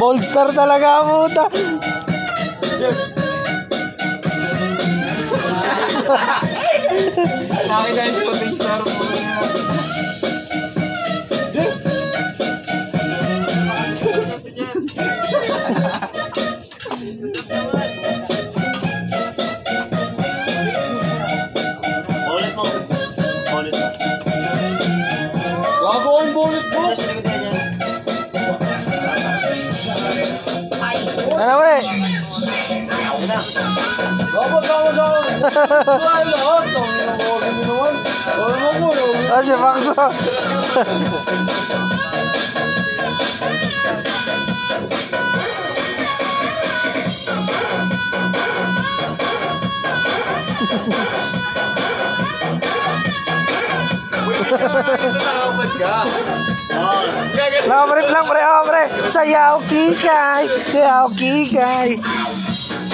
Bold star talaga puta. Nakita yung shooting star po. Ano ba eh? Ah, si Maxo. Nakabrip lang pre, oh pre. Sayaw kikay, sayaw kikay.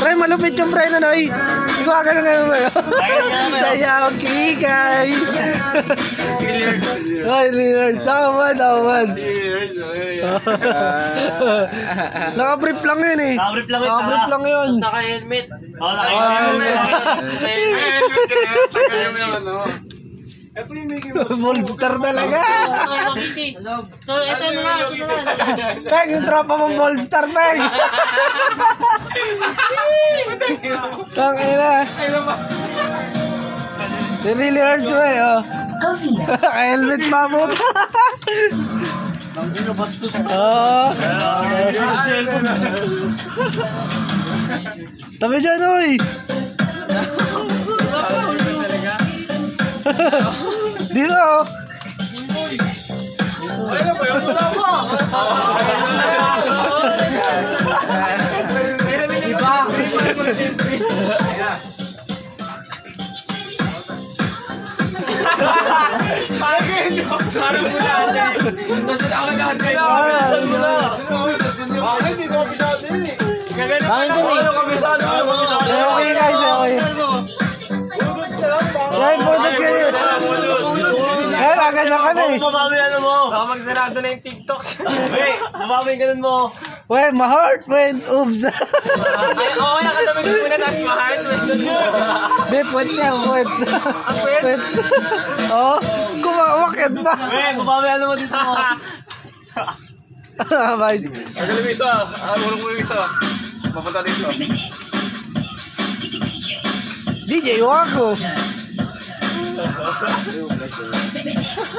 Pre, malupit yung pre na noy. Ikaw agad nga ngayon. Sayaw kikay. Ay, Lillard. Tama. Nakabrip lang yun eh. Nakabrip lang yun. Tapos naka-helmet. Oo, naka-helmet. Monster talaga. So, ito na nga. Peg, yung tropa mong monster, Peg. Tangina. It really hurts mo eh, oh. Helmet mamut. Oo. Tabi dyan, oy. Dito, oh. Ano ba yun? Wala mo! Parang mula ata. Basta nakagagad kayo. Bakit? Hindi ko kabisado yun eh. Bakit yun eh? Ano kabisado? Okay guys, okay. Yan, butas ka yun. Yan, agad na ka na eh. Mabawi ano mo? Baka magsarado na yung TikTok. Wait, mabawi yung ganun mo. Wait, my heart went, oops. Ay, oo, nakatabi ko muna tapos ma-heart. Hindi, puwet niya, puwet. Puwet. Oo, kumakit ba? Wait, mabawi ano mo dito mo. Bye. Magaling mo isa. Ulong mo yung isa. Papunta dito. DJ Wako.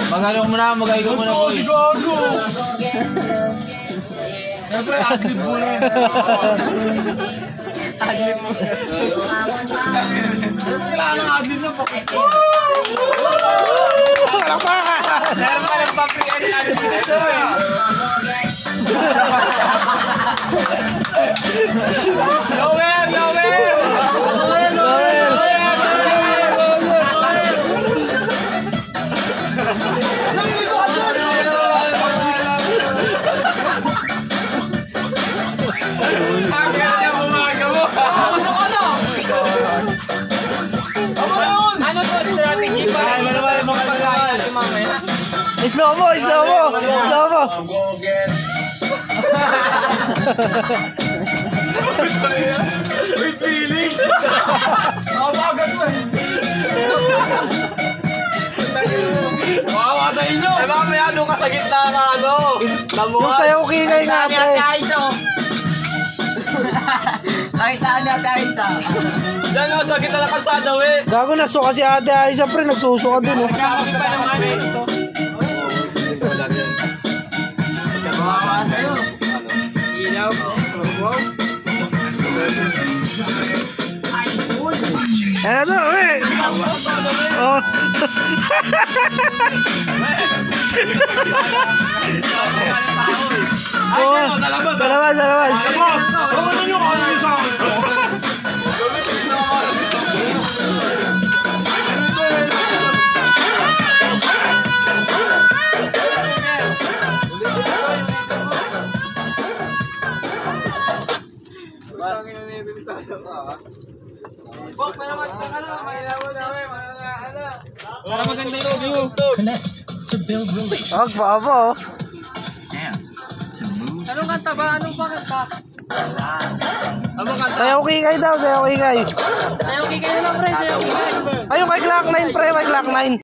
Mag-alok mo na, mag-alok mo na po. Gago! Siyempre, adlib mo na. Adlib mo. Kailangan ng adlib na po. Wala pa ka. Meron ka ng papi-edit adlib dito. Lower! Ano to strategy pa? Slow mo. With feelings! Mabagat mo eh! Wawa sa inyo! Ay mamaya doon ka sa gitna ka ano! Yung sayaw kingay nga pre. Nakita niya tayo isa. Diyan o, sa gitna ng kalsada we! Gago nasuka si ate Aiza pre, nagsusuka dun oh. Sabi pa naman eh! Wawa sa'yo. Ilaw! Wow! Ano to, eh? Oh. Ay, sa labas! Sa labas. Ano nyo kung ano yung sa akin? Para maganda yung view. Connect to build relationships. Papa. And to move Anong kanta ba? Anong kanta? Ano ka? Sayaw kikay daw, sayaw kikay. Sayaw kikay na lang, pre. Sayaw kikay. Ayun kay Clock 9 pre, kay Clock 9.